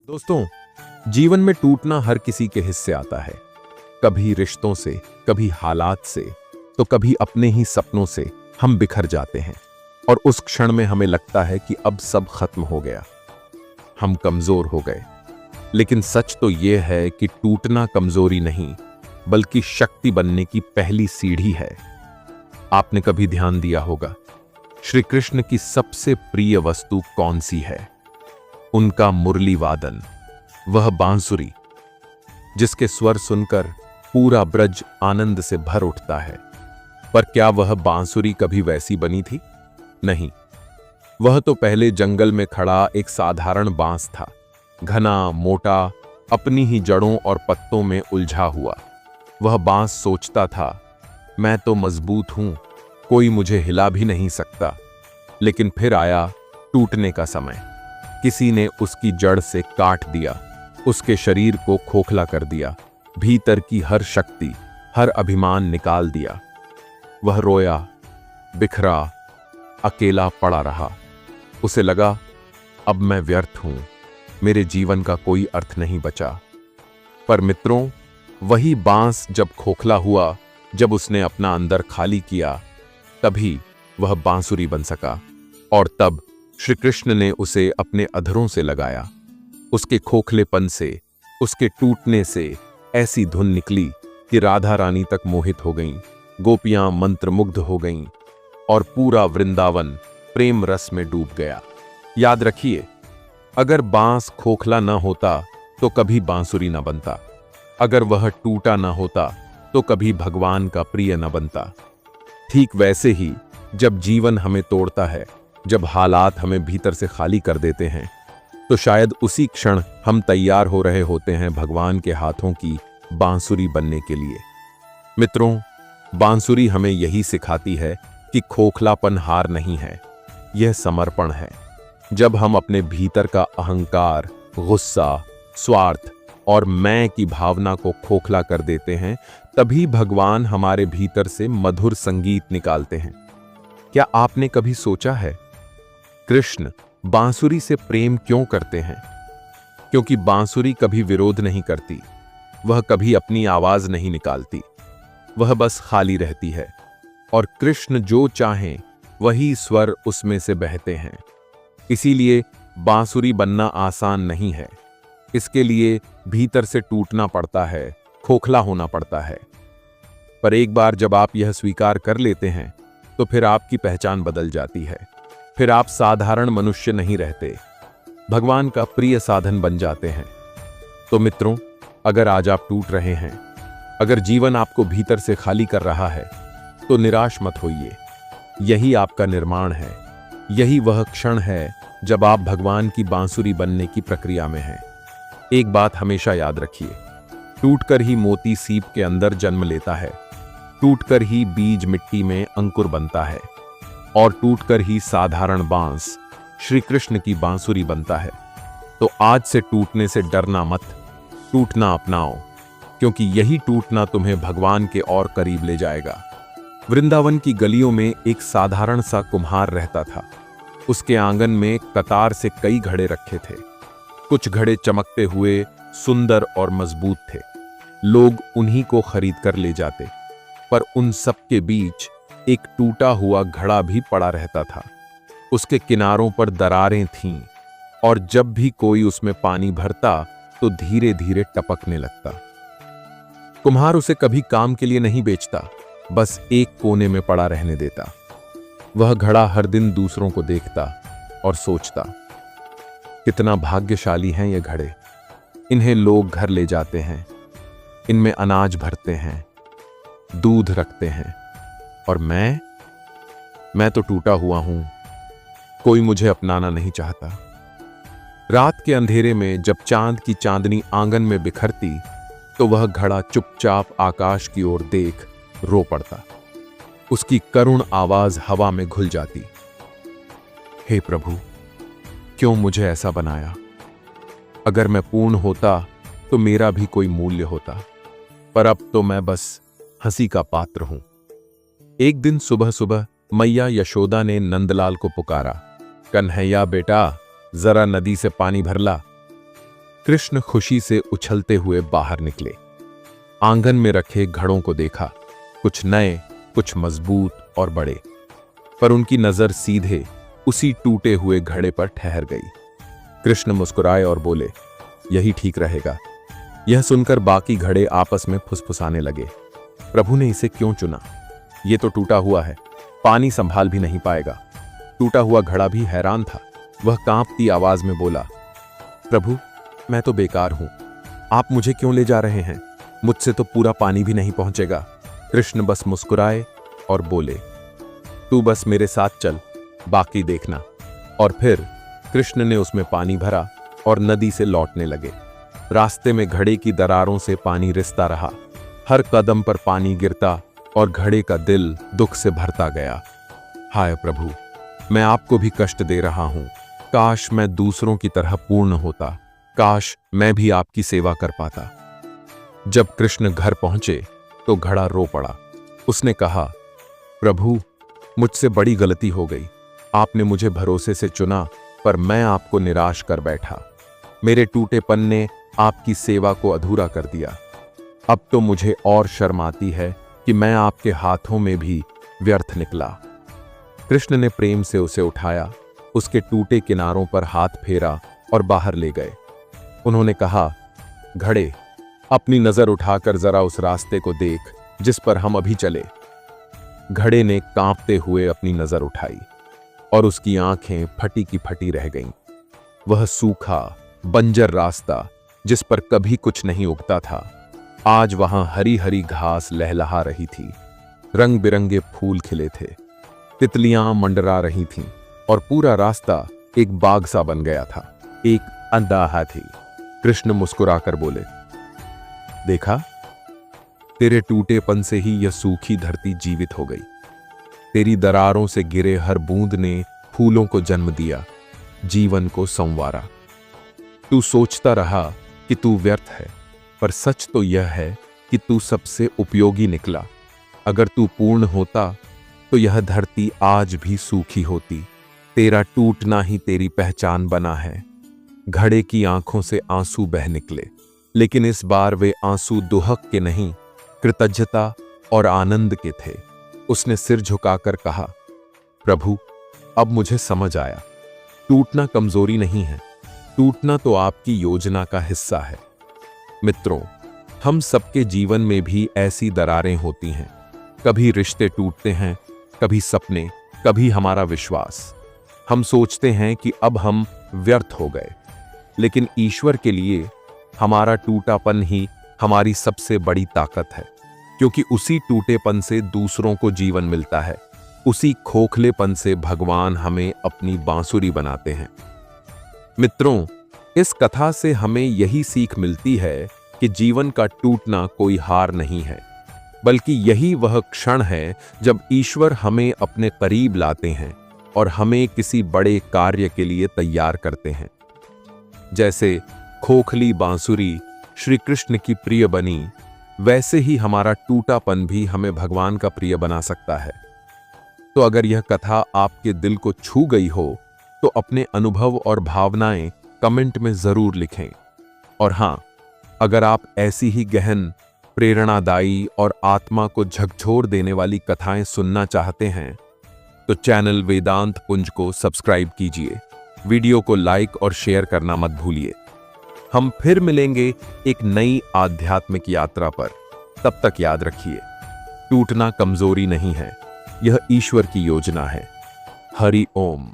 दोस्तों, जीवन में टूटना हर किसी के हिस्से आता है। कभी रिश्तों से, कभी हालात से, तो कभी अपने ही सपनों से हम बिखर जाते हैं और उस क्षण में हमें लगता है कि अब सब खत्म हो गया, हम कमजोर हो गए। लेकिन सच तो यह है कि टूटना कमजोरी नहीं, बल्कि शक्ति बनने की पहली सीढ़ी है। आपने कभी ध्यान दिया होगा, श्री कृष्ण की सबसे प्रिय वस्तु कौन सी है? उनका मुरली वादन, वह बांसुरी, जिसके स्वर सुनकर पूरा ब्रज आनंद से भर उठता है। पर क्या वह बांसुरी कभी वैसी बनी थी? नहीं, वह तो पहले जंगल में खड़ा एक साधारण बांस था, घना, मोटा, अपनी ही जड़ों और पत्तों में उलझा हुआ। वह बांस सोचता था, मैं तो मजबूत हूं, कोई मुझे हिला भी नहीं सकता। लेकिन फिर आया टूटने का समय। किसी ने उसकी जड़ से काट दिया, उसके शरीर को खोखला कर दिया, भीतर की हर शक्ति, हर अभिमान निकाल दिया। वह रोया, बिखरा, अकेला पड़ा रहा। उसे लगा, अब मैं व्यर्थ हूं, मेरे जीवन का कोई अर्थ नहीं बचा। पर मित्रों, वही बांस जब खोखला हुआ, जब उसने अपना अंदर खाली किया, तभी वह बांसुरी बन सका। और तब श्री कृष्ण ने उसे अपने अधरों से लगाया। उसके खोखलेपन से, उसके टूटने से ऐसी धुन निकली कि राधा रानी तक मोहित हो गईं, गोपियां मंत्रमुग्ध हो गईं और पूरा वृंदावन प्रेम रस में डूब गया। याद रखिए, अगर बांस खोखला न होता तो कभी बांसुरी न बनता, अगर वह टूटा न होता तो कभी भगवान का प्रिय न बनता। ठीक वैसे ही जब जीवन हमें तोड़ता है, जब हालात हमें भीतर से खाली कर देते हैं, तो शायद उसी क्षण हम तैयार हो रहे होते हैं भगवान के हाथों की बांसुरी बनने के लिए। मित्रों, बांसुरी हमें यही सिखाती है कि खोखलापन हार नहीं है, यह समर्पण है। जब हम अपने भीतर का अहंकार, गुस्सा, स्वार्थ और मैं की भावना को खोखला कर देते हैं, तभी भगवान हमारे भीतर से मधुर संगीत निकालते हैं। क्या आपने कभी सोचा है, कृष्ण बांसुरी से प्रेम क्यों करते हैं? क्योंकि बांसुरी कभी विरोध नहीं करती, वह कभी अपनी आवाज नहीं निकालती, वह बस खाली रहती है। और कृष्ण जो चाहें वही स्वर उसमें से बहते हैं। इसीलिए बांसुरी बनना आसान नहीं है, इसके लिए भीतर से टूटना पड़ता है, खोखला होना पड़ता है। पर एक बार जब आप यह स्वीकार कर लेते हैं, तो फिर आपकी पहचान बदल जाती है। फिर आप साधारण मनुष्य नहीं रहते, भगवान का प्रिय साधन बन जाते हैं। तो मित्रों, अगर आज आप टूट रहे हैं, अगर जीवन आपको भीतर से खाली कर रहा है, तो निराश मत होइए। यही आपका निर्माण है, यही वह क्षण है जब आप भगवान की बांसुरी बनने की प्रक्रिया में हैं। एक बात हमेशा याद रखिए, टूटकर ही मोती सीप के अंदर जन्म लेता है, टूटकर ही बीज मिट्टी में अंकुर बनता है, और टूटकर ही साधारण बांस श्री कृष्ण की बांसुरी बनता है। तो आज से टूटने से डरना मत, टूटना अपनाओ, क्योंकि यही टूटना तुम्हें भगवान के और करीब ले जाएगा। वृंदावन की गलियों में एक साधारण सा कुम्हार रहता था। उसके आंगन में कतार से कई घड़े रखे थे। कुछ घड़े चमकते हुए सुंदर और मजबूत थे, लोग उन्हीं को खरीद कर ले जाते। पर उन सब के बीच एक टूटा हुआ घड़ा भी पड़ा रहता था। उसके किनारों पर दरारें थीं, और जब भी कोई उसमें पानी भरता तो धीरे धीरे टपकने लगता। कुम्हार उसे कभी काम के लिए नहीं बेचता, बस एक कोने में पड़ा रहने देता। वह घड़ा हर दिन दूसरों को देखता और सोचता, कितना भाग्यशाली हैं ये घड़े, इन्हें लोग घर ले जाते हैं, इनमें अनाज भरते हैं, दूध रखते हैं, और मैं तो टूटा हुआ हूं, कोई मुझे अपनाना नहीं चाहता। रात के अंधेरे में जब चांद की चांदनी आंगन में बिखरती, तो वह घड़ा चुपचाप आकाश की ओर देख रो पड़ता। उसकी करुण आवाज हवा में घुल जाती, हे प्रभु, क्यों मुझे ऐसा बनाया? अगर मैं पूर्ण होता तो मेरा भी कोई मूल्य होता, पर अब तो मैं बस हंसी का पात्र हूं। एक दिन सुबह सुबह मैया यशोदा ने नंदलाल को पुकारा, कन्हैया बेटा, जरा नदी से पानी भर ला। कृष्ण खुशी से उछलते हुए बाहर निकले। आंगन में रखे घड़ों को देखा, कुछ नए, कुछ मजबूत और बड़े, पर उनकी नजर सीधे उसी टूटे हुए घड़े पर ठहर गई। कृष्ण मुस्कुराए और बोले, यही ठीक रहेगा। यह सुनकर बाकी घड़े आपस में फुसफुसाने लगे, प्रभु ने इसे क्यों चुना? ये तो टूटा हुआ है, पानी संभाल भी नहीं पाएगा। टूटा हुआ घड़ा भी हैरान था। वह कांपती आवाज में बोला, प्रभु, मैं तो बेकार हूं, आप मुझे क्यों ले जा रहे हैं? मुझसे तो पूरा पानी भी नहीं पहुंचेगा। कृष्ण बस मुस्कुराए और बोले, तू बस मेरे साथ चल, बाकी देखना। और फिर कृष्ण ने उसमें पानी भरा और नदी से लौटने लगे। रास्ते में घड़े की दरारों से पानी रिसता रहा, हर कदम पर पानी गिरता और घड़े का दिल दुख से भरता गया। हाय प्रभु, मैं आपको भी कष्ट दे रहा हूं। काश मैं दूसरों की तरह पूर्ण होता, काश मैं भी आपकी सेवा कर पाता। जब कृष्ण घर पहुंचे तो घड़ा रो पड़ा। उसने कहा, प्रभु, मुझसे बड़ी गलती हो गई। आपने मुझे भरोसे से चुना, पर मैं आपको निराश कर बैठा। मेरे टूटेपन ने आपकी सेवा को अधूरा कर दिया। अब तो मुझे और शर्म आती है कि मैं आपके हाथों में भी व्यर्थ निकला। कृष्ण ने प्रेम से उसे उठाया, उसके टूटे किनारों पर हाथ फेरा और बाहर ले गए। उन्होंने कहा, घड़े, अपनी नजर उठाकर जरा उस रास्ते को देख जिस पर हम अभी चले। घड़े ने कांपते हुए अपनी नजर उठाई और उसकी आंखें फटी की फटी रह गईं। वह सूखा, बंजर रास्ता जिस पर कभी कुछ नहीं उगता था, आज वहां हरी हरी घास लहलहा रही थी। रंग बिरंगे फूल खिले थे, तितलियां मंडरा रही थीं और पूरा रास्ता एक बाग सा बन गया था, एक अंदाहा थी। कृष्ण मुस्कुराकर बोले, देखा, तेरे टूटेपन से ही यह सूखी धरती जीवित हो गई। तेरी दरारों से गिरे हर बूंद ने फूलों को जन्म दिया, जीवन को संवारा। तू सोचता रहा कि तू व्यर्थ है, पर सच तो यह है कि तू सबसे उपयोगी निकला। अगर तू पूर्ण होता तो यह धरती आज भी सूखी होती। तेरा टूटना ही तेरी पहचान बना है। घड़े की आंखों से आंसू बह निकले, लेकिन इस बार वे आंसू दुहक के नहीं, कृतज्ञता और आनंद के थे। उसने सिर झुकाकर कहा, प्रभु, अब मुझे समझ आया, टूटना कमजोरी नहीं है, टूटना तो आपकी योजना का हिस्सा है। मित्रों, हम सबके जीवन में भी ऐसी दरारें होती हैं। कभी रिश्ते टूटते हैं, कभी सपने, कभी हमारा विश्वास। हम सोचते हैं कि अब हम व्यर्थ हो गए, लेकिन ईश्वर के लिए हमारा टूटापन ही हमारी सबसे बड़ी ताकत है, क्योंकि उसी टूटेपन से दूसरों को जीवन मिलता है। उसी खोखलेपन से भगवान हमें अपनी बांसुरी बनाते हैं। मित्रों, इस कथा से हमें यही सीख मिलती है कि जीवन का टूटना कोई हार नहीं है, बल्कि यही वह क्षण है जब ईश्वर हमें अपने करीब लाते हैं और हमें किसी बड़े कार्य के लिए तैयार करते हैं। जैसे खोखली बांसुरी श्री कृष्ण की प्रिय बनी, वैसे ही हमारा टूटापन भी हमें भगवान का प्रिय बना सकता है। तो अगर यह कथा आपके दिल को छू गई हो तो अपने अनुभव और भावनाएं कमेंट में जरूर लिखें। और हां, अगर आप ऐसी ही गहन, प्रेरणादायी और आत्मा को झकझोर देने वाली कथाएं सुनना चाहते हैं तो चैनल वेदांत पुंज को सब्सक्राइब कीजिए। वीडियो को लाइक और शेयर करना मत भूलिए। हम फिर मिलेंगे एक नई आध्यात्मिक यात्रा पर। तब तक याद रखिए, टूटना कमजोरी नहीं है, यह ईश्वर की योजना है। हरि ओम।